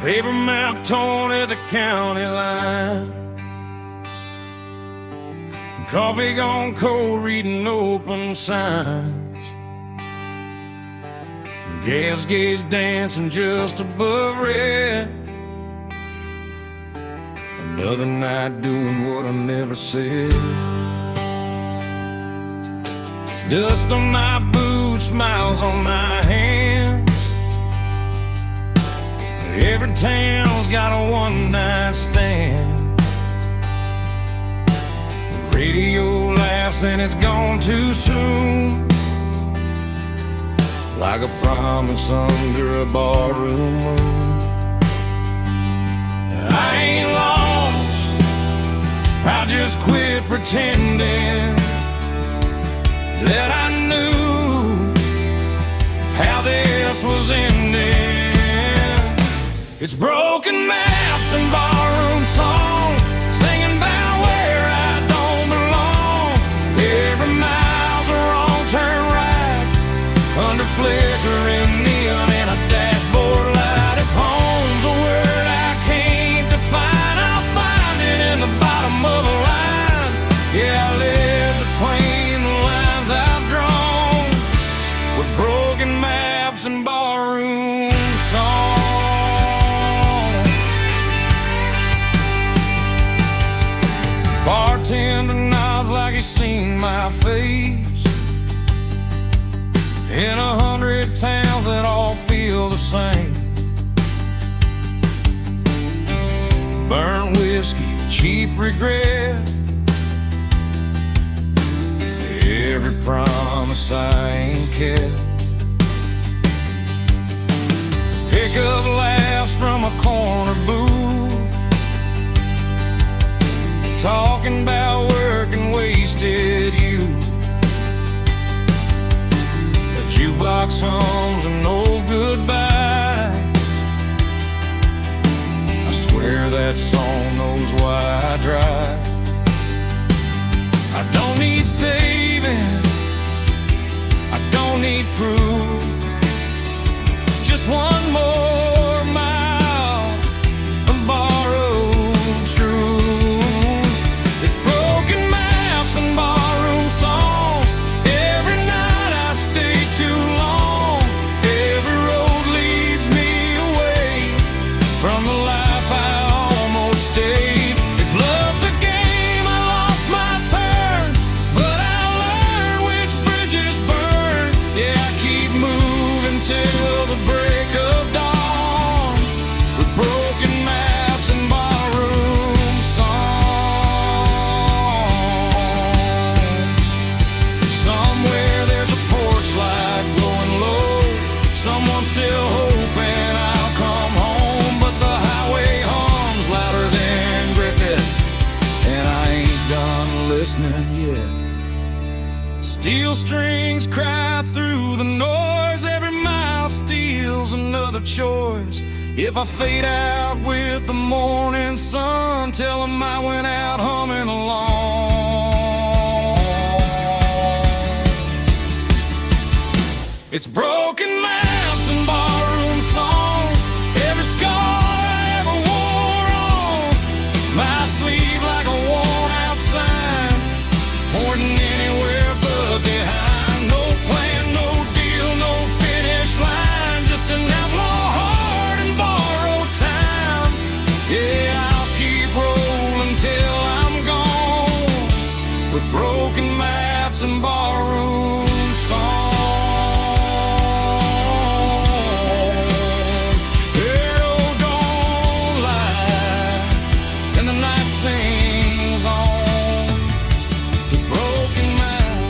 Paper map torn at the county line. Coffee gone cold, reading open signs. Gas gauge dancing just above red. Another night doing what I never said. Dust on my boots, smiles on my hands. Every town's got a one-night stand. The radio laughs and it's gone too soon, like a promise under a barroom moon. I ain't lost, I just quit pretending that I knew how this was ending. It's broken maps and barroom songs, singing about where I don't belong. Every mile's a wrong turn right, under flickering neon and a dashboard light. If home's a word I can't define, I'll find it in the bottom of a line. Yeah, I live between the lines I've drawn, with broken maps and barroom songs. Bartender nods like he's seen my face in 100 towns that all feel the same. Burnt whiskey, cheap regret, every promise I ain't kept. Pick up laughs from a corner booth, talking about work and wasted youth. The jukebox hums an old goodbye. I swear that song knows why I drive. I don't need saving, I don't need proof, just one more mile of borrowed truths. It's broken maps and barroom songs. Every night I stay too long. Every road leads me away from the life I almost stayed. If love's a game, I lost my turn, but I learned which bridges burn. Yeah, I keep moving till the break of dawn, with broken maps and barroom songs. Somewhere there's a porch light glowing low, someone still hoping I'll come home, but the highway hums louder than cricket, and I ain't done listening yet. Steel strings cry through the noise, every mile steals another choice. If I fade out with the morning sun, tell 'em I went out humming along. It's broken maps and barroom songs, every scar I ever wore on my sleeve like a worn out sign, pointing anywhere but behind. No plan, no deal, no finish line, just an outlaw heart and borrowed time. Yeah, I'll keep rolling till I'm gone, with broken maps and barroom songs. Arrow don't lie, and the night sings on, the broken map,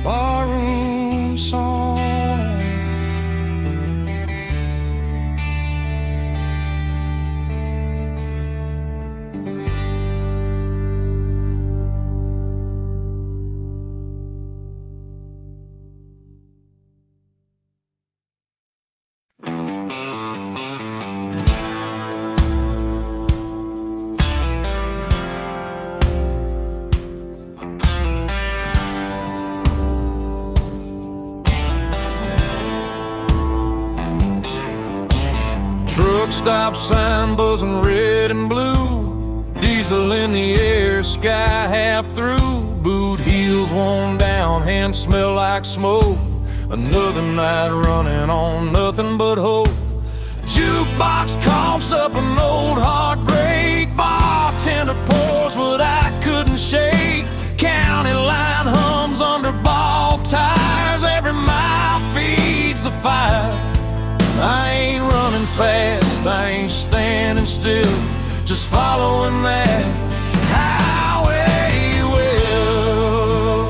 barroom songs. stop sign buzzing red and blue. Diesel in the air, sky half through. Boot heels worn down, hands smell like smoke. Another night running on nothing but hope. Jukebox coughs up an old heartbreak. Bartender pours what I couldn't shake. County line hums under ball tires. Every mile feeds the fire. I ain't running fast, I ain't standing still, just following that highway well.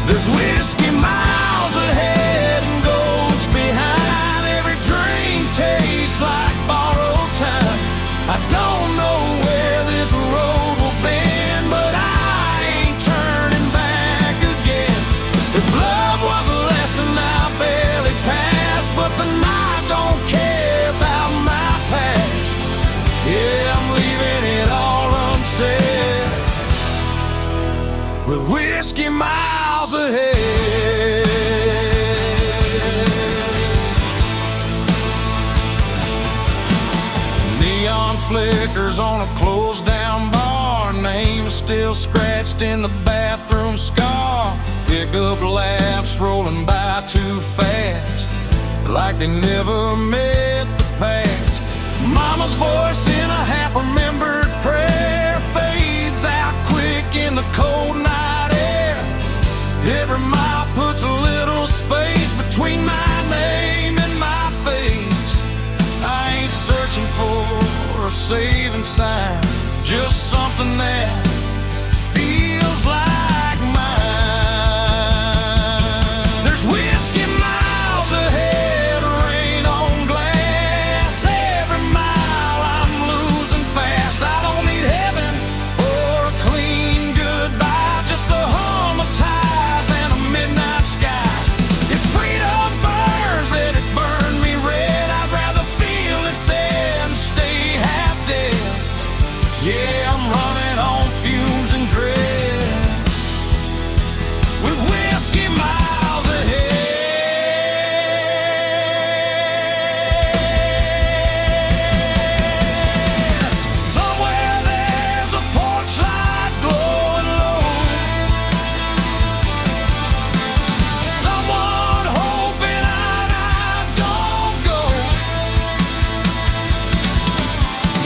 There's whiskey miles ahead and ghosts behind. Every drink tastes like borrowed time. I don't know where this road will bend, but I ain't turning back again. If love was a lesson I barely passed, but the night don't care about my past. Yeah, I'm leaving it all unsaid, with whiskey miles ahead. Neon flickers on a closed down bar. Name still scratched in the bathroom scar. Pickup laughs rolling by too fast, like they never met the past. Mama's voice in a half-remembered prayer fades out quick in the cold night air. Every mile puts a little space between my name and my face. I ain't searching for a saving sign, just something that feels like mine. There's whiskey miles ahead, rain on glass. Every mile I'm losing fast. I don't need heaven or a clean goodbye, just a hum of tires and a midnight sky. If freedom burns, let it burn me red. I'd rather feel it than stay half dead. Yeah, I'm running on fumes and dread, with whiskey miles ahead. Somewhere there's a porch light glowing low. Someone hoping I don't go.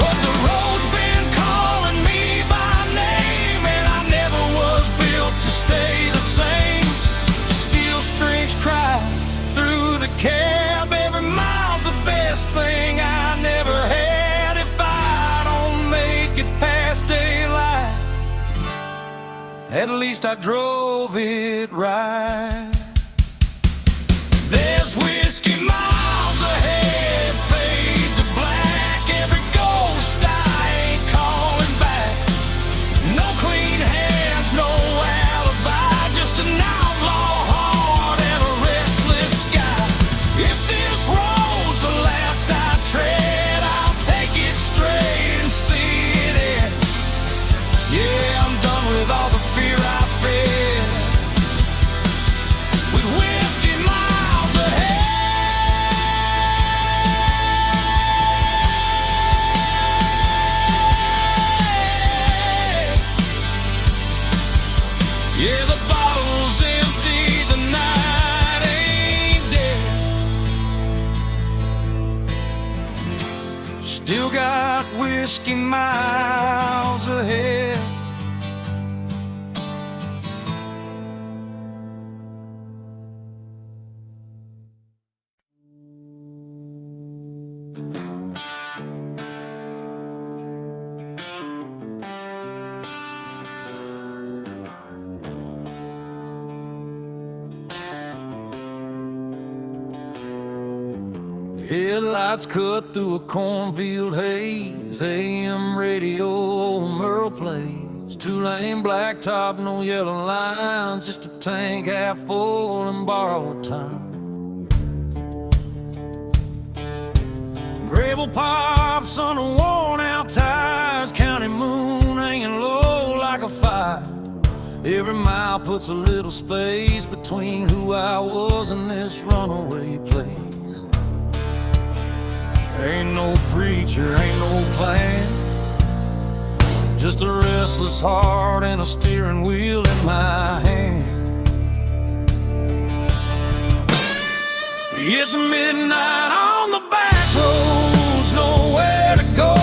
But the road's been calling me by name, and I never was built to stay the same. Steel strings cry through the cab. Every mile's the best thing I never had. If I don't make it past daylight, at least I drove it right. There's whiskey miles ahead, fade to black. Every ghost I ain't calling back. No clean hands, no alibi, just an outlaw heart and a restless sky. If this road's the last I tread, I'll take it straight and see it end. Yeah, I'm done with all the fear I fed, with whiskey miles ahead. Yeah, the bottle's empty, the night ain't dead. Still got whiskey miles ahead. Headlights cut through a cornfield haze. AM radio, old Merle plays. Two-lane blacktop, no yellow lines, just a tank half full and borrowed time. Gravel pops on the worn-out tires. County moon hanging low like a fire. Every mile puts a little space between who I was and this runaway place. Ain't no preacher, ain't no plan, just a restless heart and a steering wheel in my hand. It's midnight on the back roads, nowhere to go.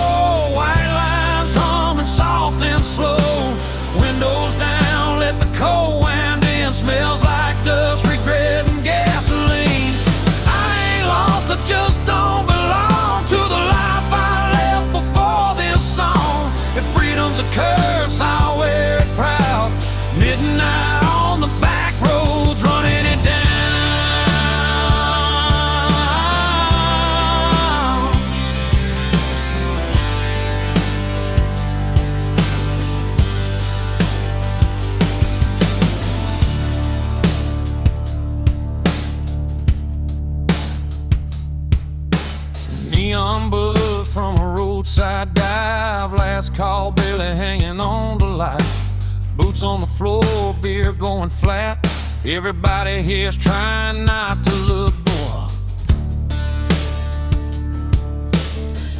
White lines humming soft and slow. Windows down, let the cold wind in. Smells like dust, regret, and gasoline. I ain't lost, I just don't belong to the life I left before this song. If freedom's a curse, I'll wear it proud. Midnight on the back roads, running it down. Neon bullet from a roadside dive. Last call, barely hanging on to life. Boots on the floor, beer going flat. Everybody here's trying not to look poor.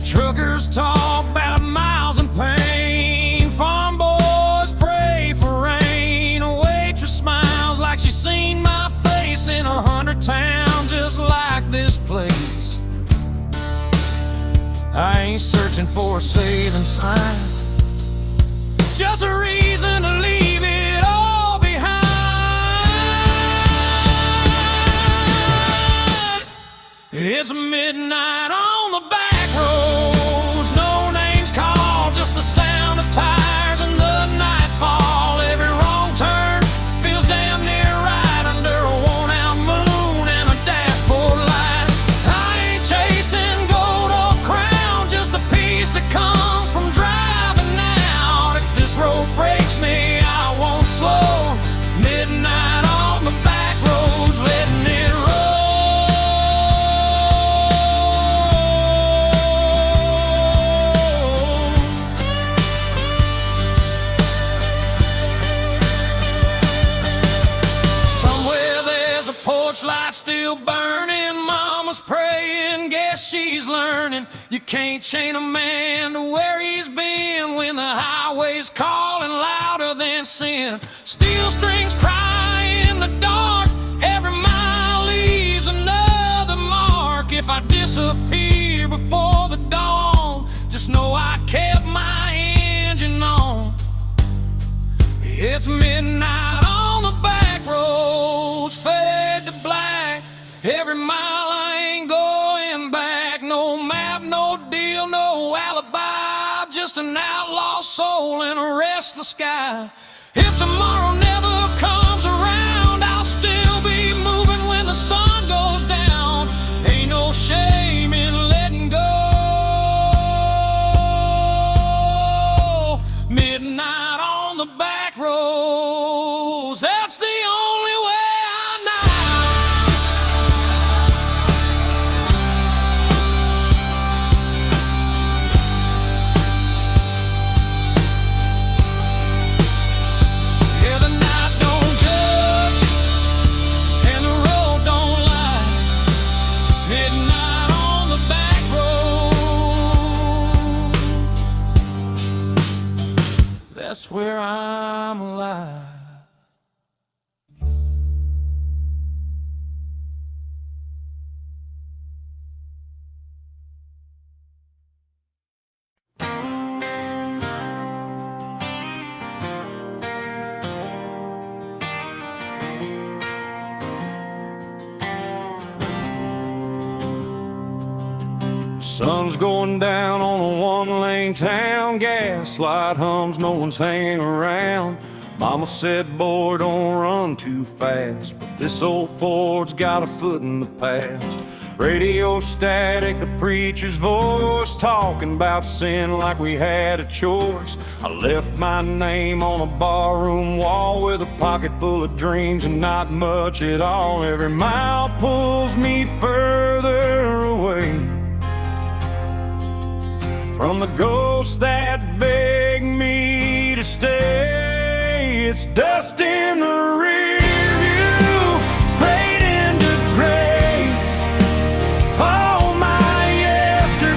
Truckers talk about miles and pain. Farm boys pray for rain. A waitress smiles like she's seen my face in 100 towns just like this place. I ain't searching for a saving sign, just a reason to leave it all behind. It's midnight on the back roads, no names called, just the sound of tires and the nightfall. Every wrong turn feels damn near right under a worn-out moon and a dashboard light. I ain't chasing gold or crown, just a piece that comes from driving out. If this road breaks me, I won't slow. Midnight on the back roads, letting it roll. Somewhere there's a porch light still burning. Mama's praying, guess she's learning. You can't chain a man to where he's been when the highway's calling louder than sin. Steel strings cry in the dark, every mile leaves another mark. If I disappear before the dawn, just know I kept my engine on. It's midnight on the back roads, fade to black. Every mile I ain't going back. No map, no deal, no alibi. Just an outlaw soul in a restless sky. If tomorrow never comes around, I'll still be moving when the sun goes down. Ain't no shame in letting go. Midnight on the back roads, that's the only way I know. Yeah, the night don't judge and the road don't lie. Midnight on the back road, that's where I'm alive. Sun's going down on a one-lane town. Gas light hums, no one's hanging around. Mama said, boy, don't run too fast, but this old Ford's got a foot in the past. Radio static, the preacher's voice, talking about sin like we had a choice. I left my name on a barroom wall with a pocket full of dreams and not much at all. Every mile pulls me further away from the ghosts that beg me to stay. It's dust in the rear view, fade into gray. All my yesterdays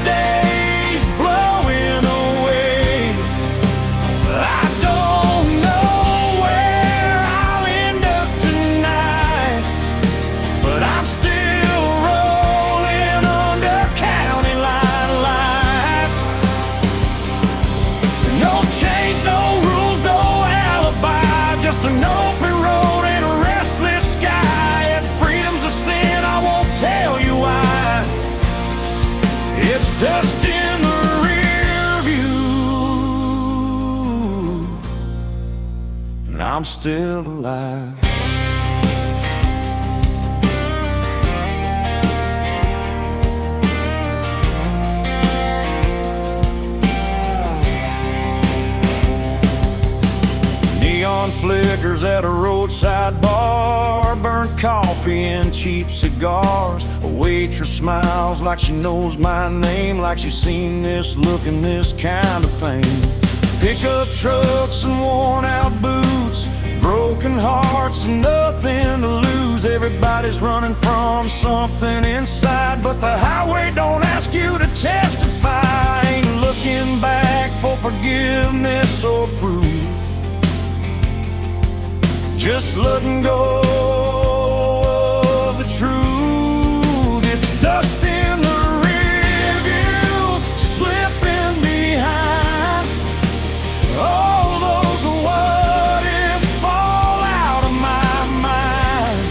No rules, no alibi, just an open road and a restless sky. If freedom's a sin, I won't tell you why. It's dust in the rear view, and I'm still alive. Neon flickers at a roadside bar, burnt coffee and cheap cigars. A waitress smiles like she knows my name, like she's seen this look and this kind of pain. Pickup trucks and worn out boots, broken hearts and nothing to lose. Everybody's running from something inside, but the highway don't ask you to testify. Ain't looking back for forgiveness or proof, just letting go of the truth. It's dust in the rear view, slipping behind. All those what ifs fall out of my mind.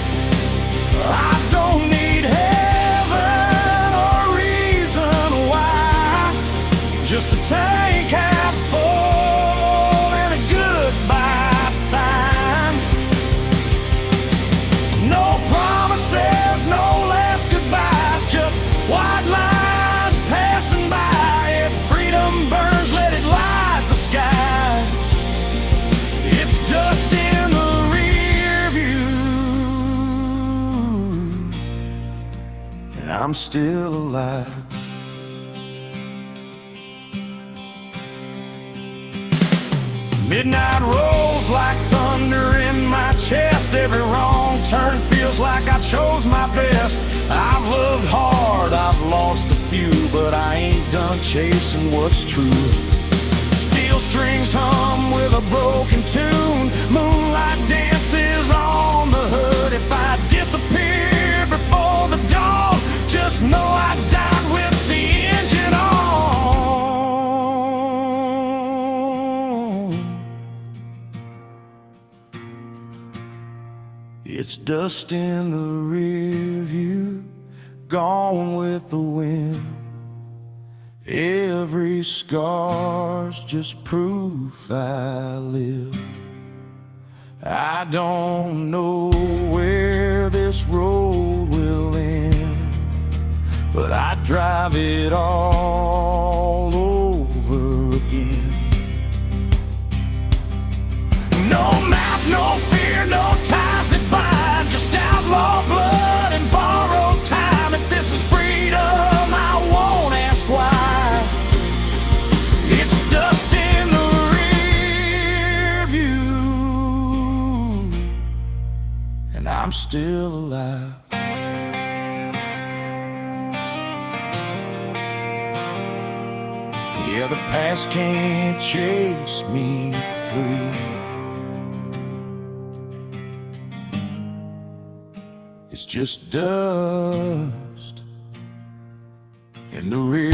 I don't need heaven or reason why, just a tank half full and a goodbye sign. No promises, no last goodbyes, just white lines passing by. If freedom burns, let it light the sky. It's dust in the rear view, and I'm still alive. Midnight rolls like thunder in my chest. Every wrong turn feels like I chose my best. I've loved hard, I've lost a few, but I ain't done chasing what's true. Steel strings hum with a broken tune, moonlight dances on the hood. If I disappear before the dawn, just know I died with the engine on. It's dust in the rear view, gone with the wind. Every scar's just proof I live. I don't know where this road will end, but I'd drive it all over again. No map, no fear, no ties that bind, just outlaw blood and borrowed time. If this is freedom, I won't ask why. It's dust in the rear view, and I'm still alive. Yeah, the past can't chase me free. It's just dust in the rear.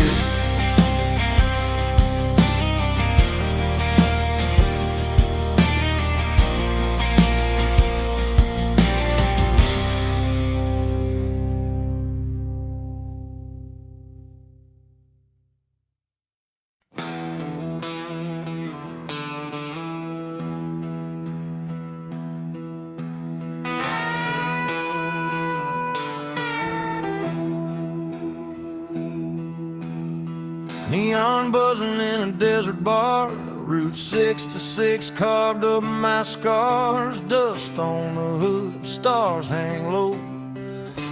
Neon buzzing in a desert bar, Route 66 carved up my scars. Dust on the hood, stars hang low.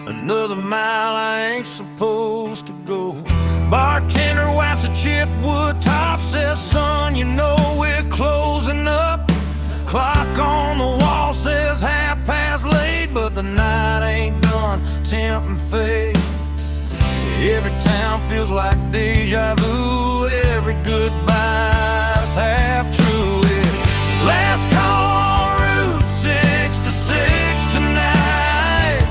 Another mile I ain't supposed to go. Bartender wipes a chipped wood top, says, son, you know we're closing up. Clock on the wall says 8:30, but the night ain't done tempting fate. Every town feels like deja vu. Every goodbye's half true. It's last call on Route 66 tonight.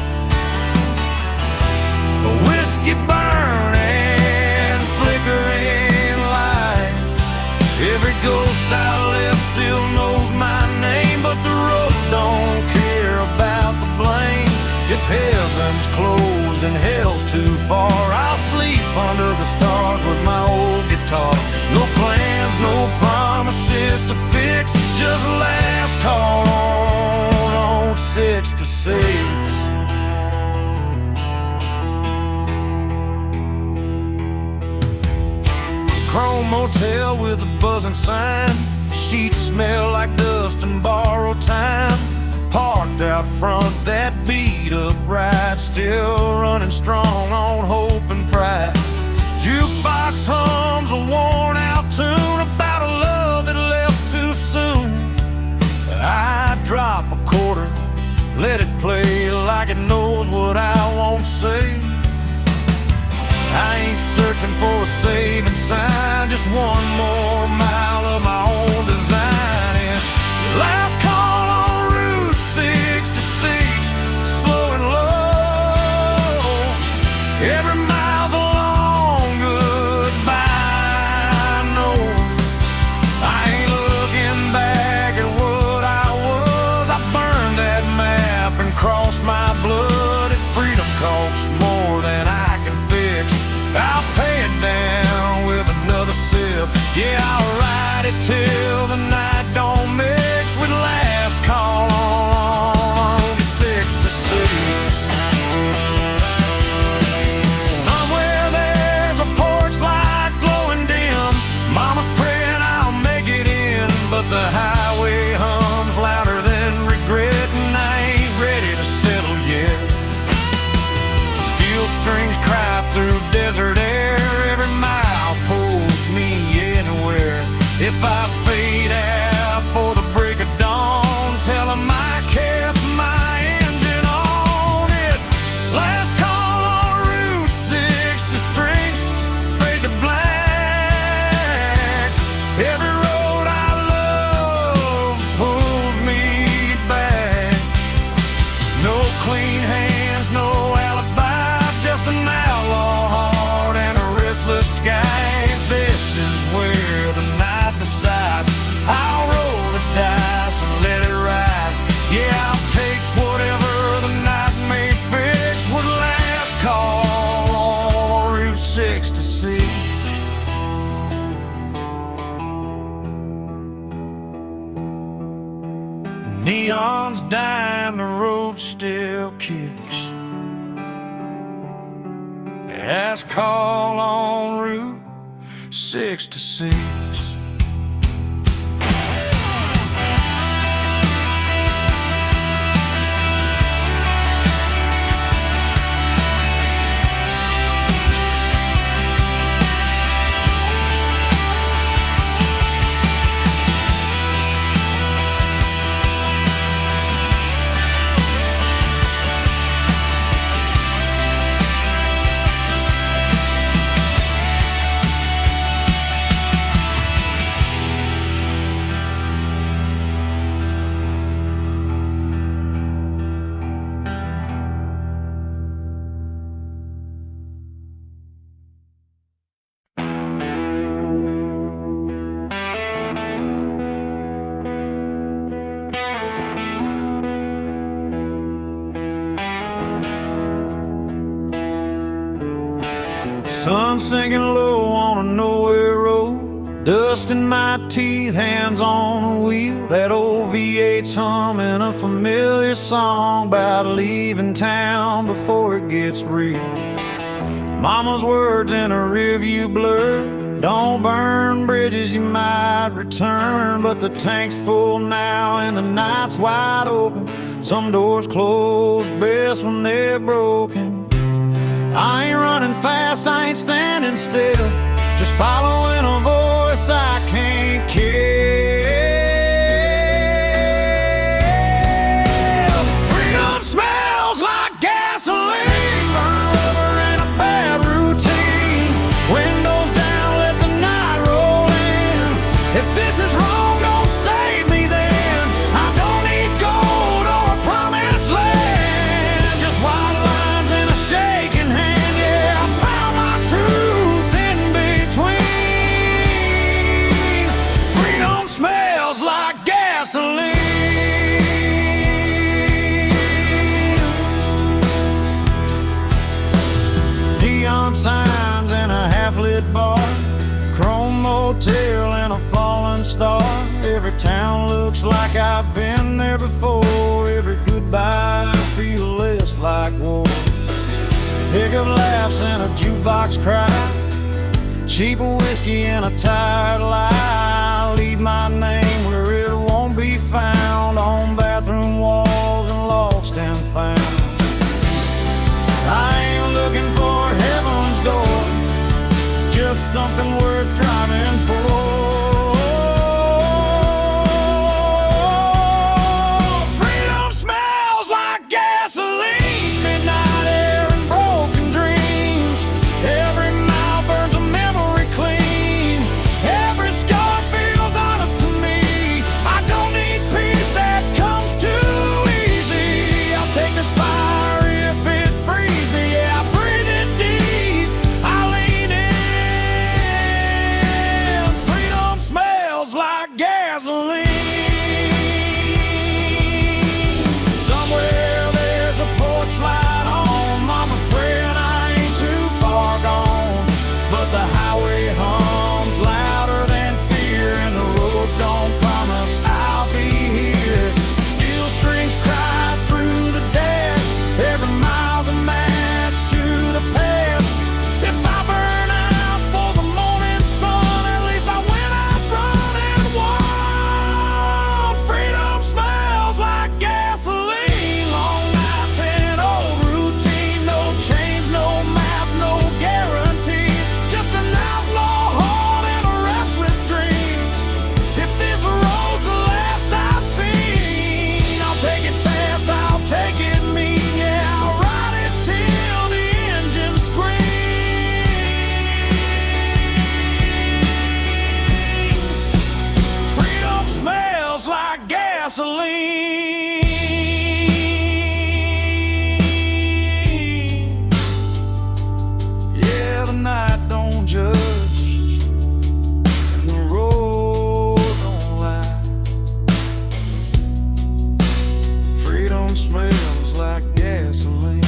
A whiskey burning, flickering lights. Every ghost I live heaven still knows my name, but the road don't care about the blame. If heaven's closed and hell's too far, I'll sleep under the stars with my old guitar. No plans, no promises to fix, just last call on 6 to 6. Chrome motel with a buzzing sign, sheets smell like dust and borrowed time. Parked out front, that beat up ride, still running strong on hope and pride. Jukebox hums a worn out tune about a love that left too soon. I drop a quarter, let it play like it knows what I won't say. I ain't searching for a saving sign, just one more mile of my own design. It's last call on Route 66, slow and low. Every mile's a long goodbye. No, I ain't looking back at what I was. I burned that map and crossed my blood. If freedom costs more than I can fix, I'll pay it down with another sip. Yeah, I'll ride it till the night don't mix with last call on 6 to 6. Somewhere there's a porch light glowing dim. Mama's praying I'll make it in, but the highway hums louder than regret, and I ain't ready to settle yet. Steel strings cry through desert air, every mile pulls me anywhere. If I fade out for the break of dawn, tell 'em I kept my engine on. It's last call on Route 66, fade to black. Every road I love pulls me back. No clean hands, no alibi, just an outlaw heart and a restless sky. This is where the night decides. I'll roll the dice and let it ride. Yeah, I'll take whatever the night may fix with last call on Route 66. Neon's dying, the road still kicks. Last call on Route 66. Sun sinking low on a nowhere road, dust in my teeth, hands on the wheel. That old V8's humming a familiar song about leaving town before it gets real. Mama's words in a rearview blur, don't burn bridges, you might return. But the tank's full now and the night's wide open. Some doors close best when they're broken. I ain't running fast, I ain't standing still, just following a voice I can't kill. Freedom smells like gasoline, burn rubber and a bad routine. Windows down, let the night roll in. If this is wrong, don't save me then. I don't need gold or a promised land, just white lines and a shaking hand. Smell smells like gasoline. Neon signs in a half-lit bar, chrome motel and a fallen star. Every town looks like I've been there before. Every goodbye I feel less like war. Pickup laughs and a jukebox cry, cheap whiskey and a tired lie. Leave my name where it won't be found, on bathroom walls and lost and found. I ain't looking for heaven's door, just something worth driving for. Freedom smells like gasoline, midnight air and broken dreams. Every mile burns a memory clean. Every scar feels honest to me. I don't need peace that comes too easy. I'll take this fire if it frees me. Yeah, I breathe it deep, I lean in. Freedom smells like gasoline. Somewhere there's a porch light on. Mama's praying I ain't too far gone, but the highway hums louder than fear, and the road don't promise I'll be here. Steel strings cry through the dash, every mile's a match to the past. If I burn out for the morning sun, at least I went out running wild. Freedom smells like gasoline. Long nights and old routine, no change, no map, no guarantees. Just an outlaw heart and a restless dream. If this road's the last I've seen, I'll take it fast, I'll take it mean. Yeah, I'll ride it till the engine screams. Freedom smells like gasoline. Yeah, the night don't judge, and the road don't lie. Freedom smells like gasoline.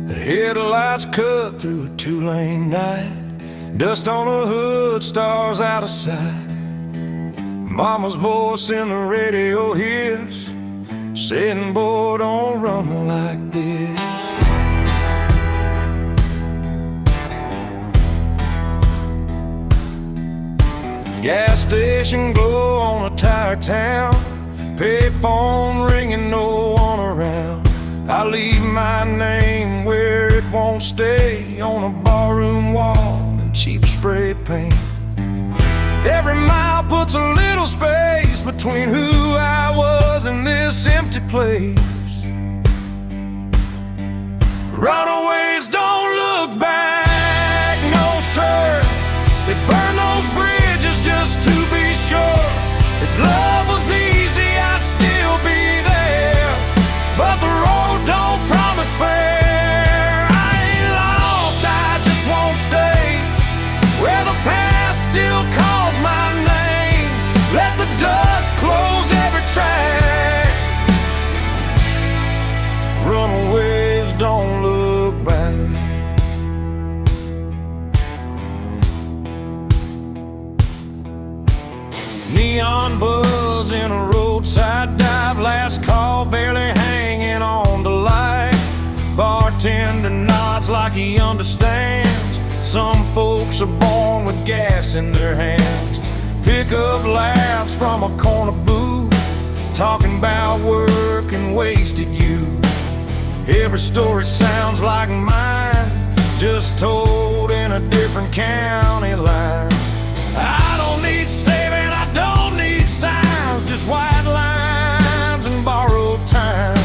The headlights cut through a two-lane night, dust on the hood, stars out of sight. Mama's voice in the radio hears, saying, boy, don't run like this. Gas station glow on a tired town, payphone ringing, no one around. I leave my name where it won't stay, on a barroom wall and cheap spray paint. Every mile puts a little space between who I was and this empty place. Runaways don't look back, no sir. They burn those bridges just to be sure. If love was easy, I'd still be there, but the road don't promise fair. I ain't lost, I just won't stay where the past still calls my name. Let the dust close every track. Runaways don't look back. Neon buzz in a roadside dive, last call barely hanging on the light. Bartender nods like he understands, some folks are born with gas in their hands. Pickup laughs from a corner booth, talking about work and wasted youth. Every story sounds like mine, just told in a different county line. I don't need saving, I don't need signs, just white lines and borrowed time.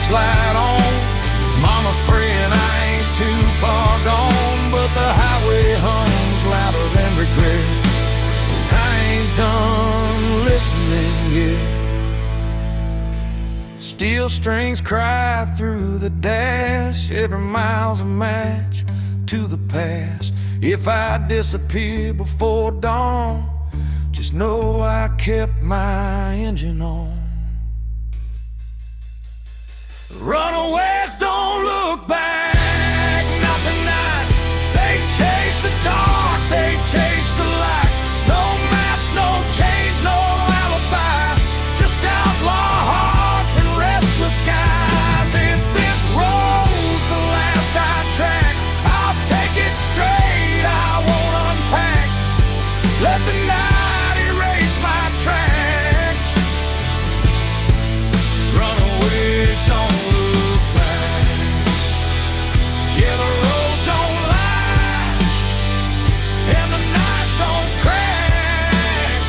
porch light on. Mama's praying I ain't too far gone, but the highway hums louder than regret. I ain't done listening yet. Steel strings cry through the dash. Every mile's a match to the past. If I disappear before dawn, just know I kept my engine on. Runaways don't look back, not tonight. They chase the dark, they chase the light. No maps, no chains, no alibi, just outlaw hearts and restless skies. If this road's the last I track, I'll take it straight, I won't unpack. Let the night erase my tracks. Runaways don't look back. Yeah, the road don't lie, and the night don't crack.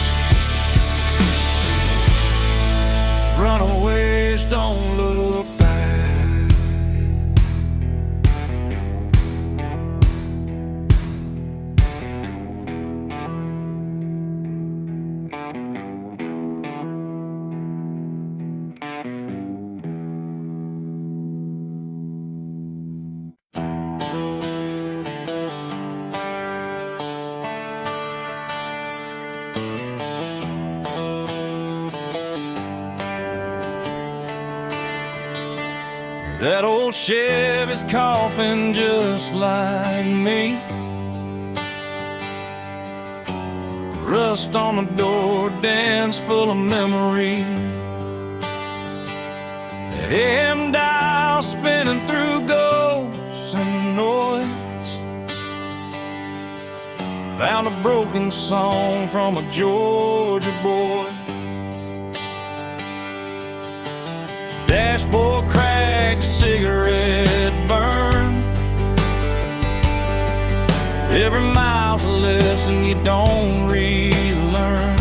Runaways don't look back. That old Chevy's coughing just like me. Rust on the door, dance full of memory. The AM dial spinning through ghosts and noise. Found a broken song from a Georgia boy. Dashboard cracked, cigarette burn. Every mile's a lesson you don't relearn.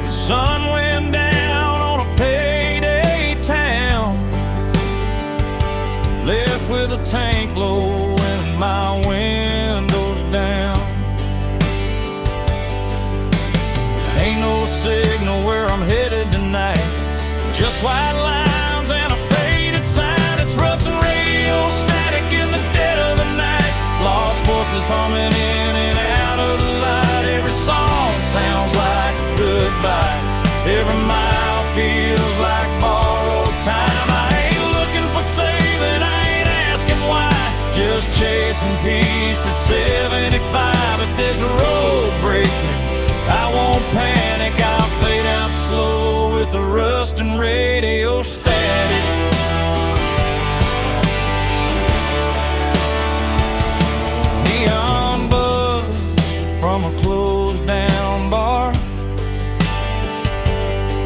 The sun went down on a payday town, left with a tank low and my windows down. Ain't no signal where I'm headed tonight, just white lines and a faded sign. It's rough and radio static in the dead of the night. Lost voices humming in and out of the light. Every song sounds like goodbye. Every mile feels like borrowed time. I ain't looking for saving, I ain't asking why. Just chasing peace at 75. If this road breaks me, I won't panic, I'll fade out slow with the rust and radio static. Neon buzz from a closed down bar.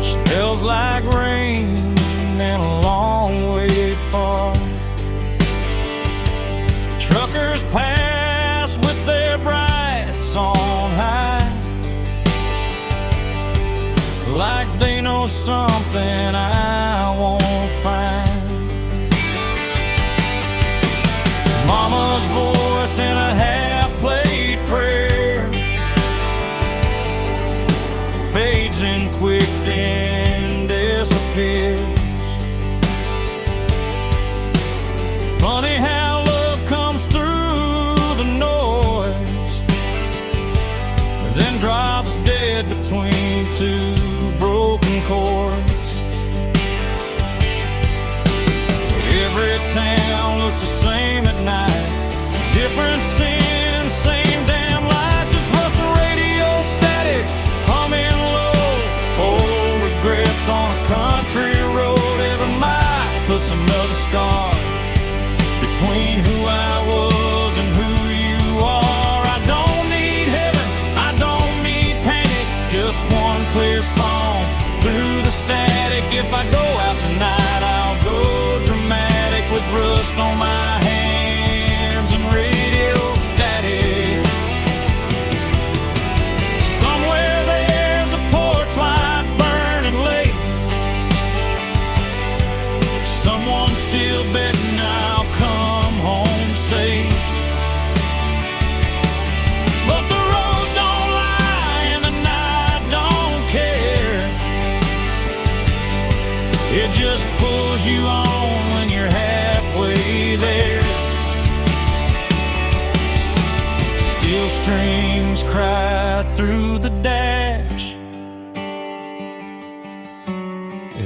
Smells like rain and a long way far. Truckers pass with their brights on high, like they know something I won't find. Mama's voice in a half-played prayer fades in quick then disappears. Funny how love comes through the noise, then drops dead between two broken chords. Every town looks the same at night, different sin, same damn lights. Just rustling radio static, humming low, old regrets on a country road. Every mile puts another scar between who I was and who you are. I don't need heaven, I don't need panic, just one clear song through the static. If I go out tonight, I'll go dramatic with rust on my hands and radio static. Somewhere there's a porch light burning late,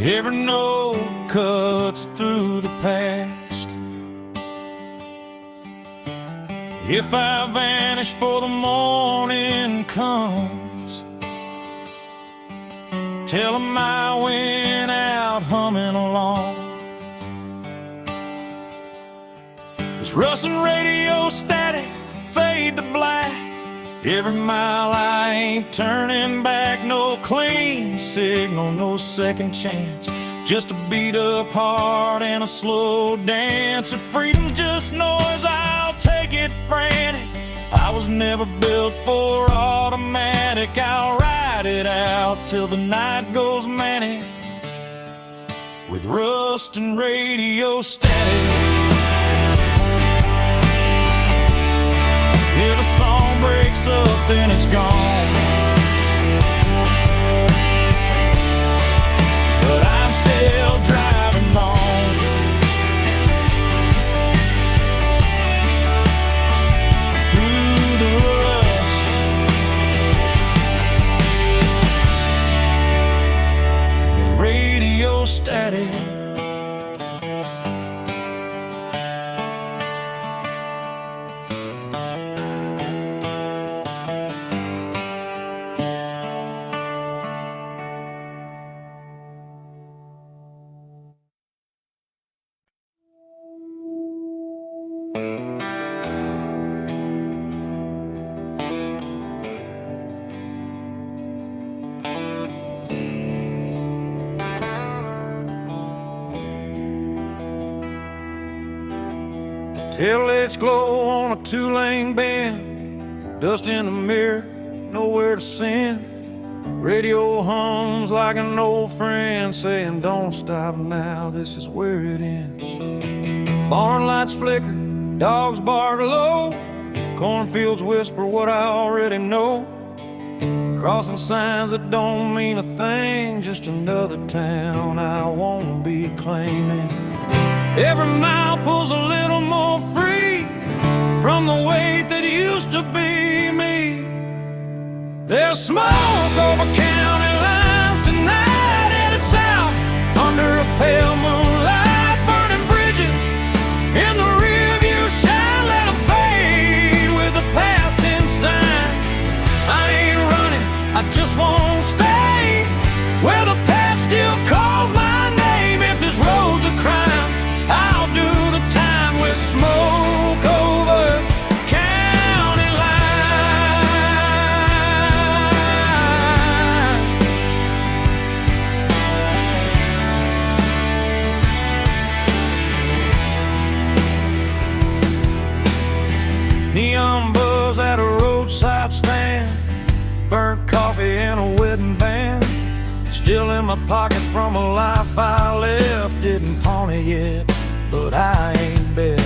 Every note cuts through the past. If I vanish before the morning comes, tell 'em I went out humming along. This rustling radio static fade to black. Every mile I ain't turning back. No clean signal, no second chance. Just a beat up heart and a slow dance. If freedom's just noise, I'll take it frantic. I was never built for automatic. I'll ride it out till the night goes manic with rust and radio static. Yeah, the song breaks up, then it's gone. But I'm still driving on through the rust. The radio static. Headlights glow on a two-lane bend, dust in the mirror, nowhere to send. Radio hums like an old friend saying, don't stop now, this is where it ends. Barn lights flicker, dogs bark low, cornfields whisper what I already know. Crossing signs that don't mean a thing, just another town I won't be claiming. Every mile pulls a little more free from the weight that used to be me. There's smoke over county lines tonight, headed south under a pale moonlight. Burning bridges in the rearview shine, let them fade with the passing signs. I ain't running, I just won't stay where the past still calls my name. If this road's a crime, I'll do the time with smoke over county line. Neon buzz at a roadside stand, burnt coffee and a wedding band. Still in my pocket from a life I left. Didn't pawn it yet, but I ain't bet.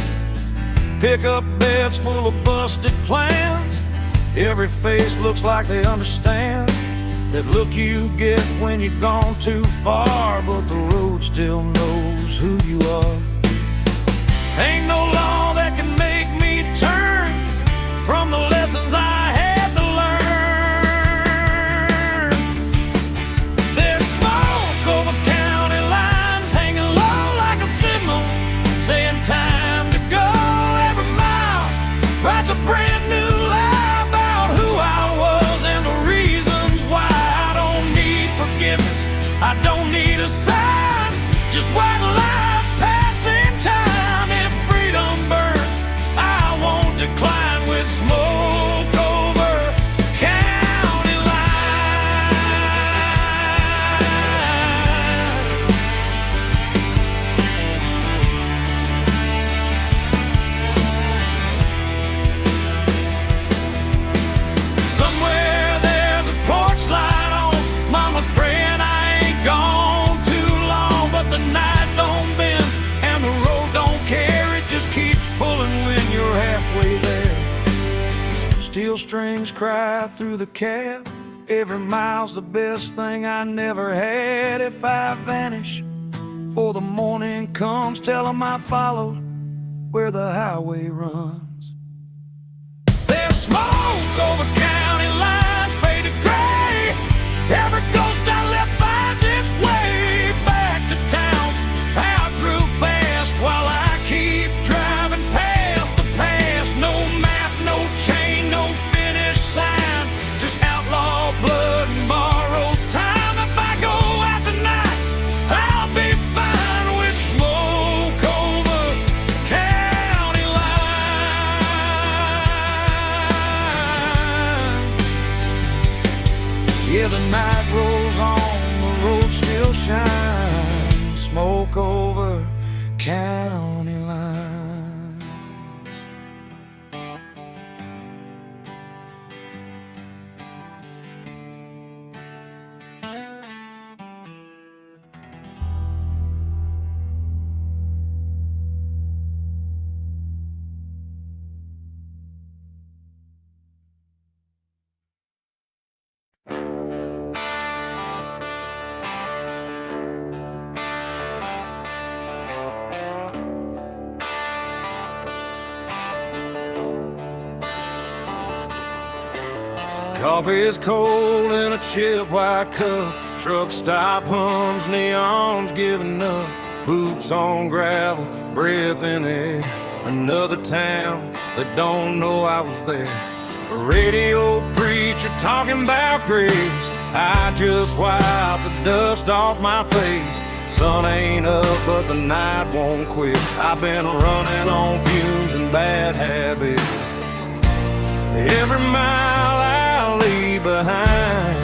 Pickup beds full of busted plans. Every face looks like they understand that look you get when you've gone too far, but the road still knows who you are. Ain't no law that can make me turn from the lessons I had to learn. There's smoke over county lines, hanging low like a signal, saying time to go. Every mile writes a brand new lie about who I was and the reasons why. I don't need forgiveness, I don't need a sign, just white lies passing time. If freedom burns, I won't decline with smoke over county line. Somewhere there's a porch light on, mama's praying I ain't gone too long. But the night don't bend and the road don't care, it just keeps pulling when you're halfway there. Steel strings cry through the cab, every mile's the best thing I never had. If I vanish before the morning comes, tell 'em I followed where the highway runs. There's smoke over county lines, faded gray. Every ghost I left finds its way back. Yeah, the night rolls on, the road still shines, smoke over county lines. Coffee is cold in a chip white cup. Truck stop hums, neons giving up. Boots on gravel, breath in the air. Another town that don't know I was there. A radio preacher talking about grace. I just wipe the dust off my face. Sun ain't up, but the night won't quit. I've been running on fumes and bad habits. Every mile I leave behind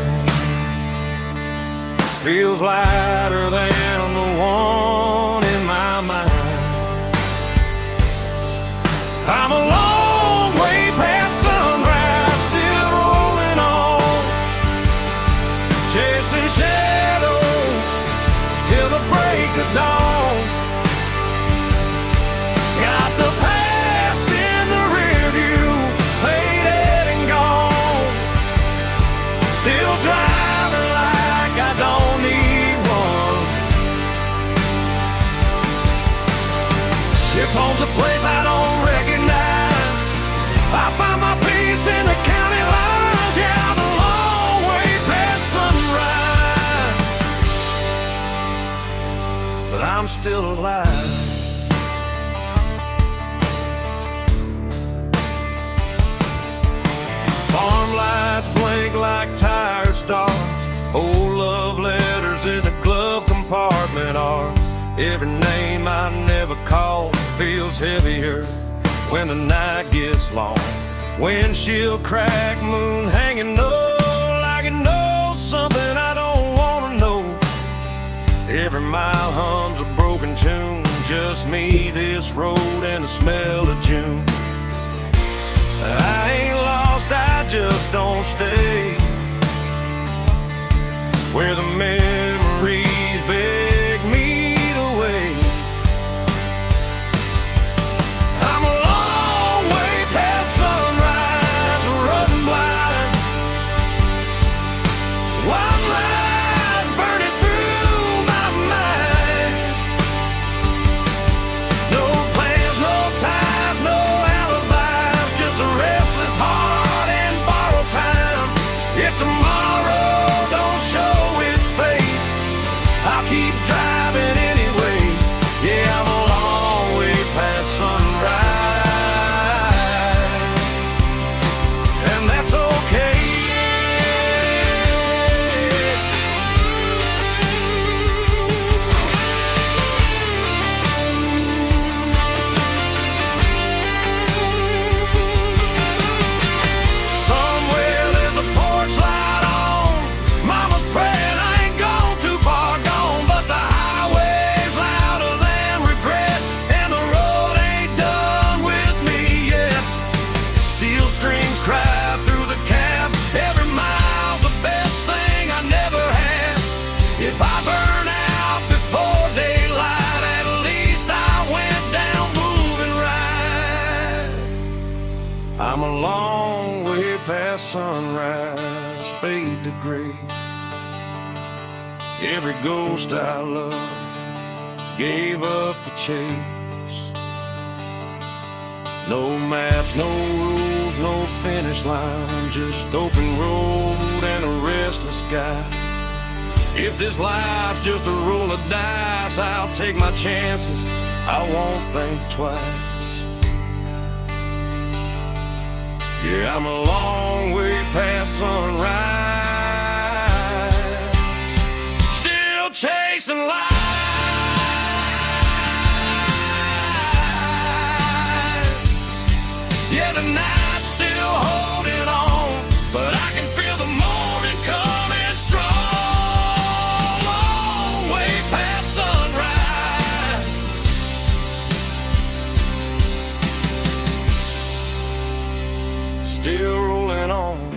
feels lighter than the one in my mind. I'm a long way past sunrise, still rolling on, chasing shadows till the break of dawn. Got the past in the rear view, faded and gone. Still driving like I don't need one. If home's a place I don't recognize, I find my peace in the county lines. Yeah, I'm a long way past sunrise, but I'm still alive. Farm lights blink like tired stars. Old love letters in the glove compartment are every name I never called. Feels heavier when the night gets long. Windshield crack, moon hanging low, like it knows something I don't wanna know. Every mile hums a broken tune, just me, this road, and the smell of June. I ain't lost, I just don't stay where the memories beg me to wait. I'm a long way past sunrise, running blind. Wild lies burning through my mind. No plans, no ties, no alibis, just a restless heart and borrowed time. If tomorrow don't show its face, I'll keep driving anyway. Yeah, I'm a long way past sunrise, and that's okay. Somewhere there's a porch light on. Mama's praying I ain't gone too far gone, but the highway's louder than regret, and the road ain't done with me yet. Steel strings cry through the cab. Every mile's the best thing I never had. If I burn out before daylight, at least I went down moving right. I'm a long way past sunrise, fade to gray. Every ghost I love gave up the chase. No maps, no rules, no finish line, just open road and a restless sky. If this life's just a roll of dice, I'll take my chances, I won't think twice. Yeah, I'm a long way past sunrise, still chasing life. Yeah, the night's still holding on, but I can feel the morning coming still rolling on.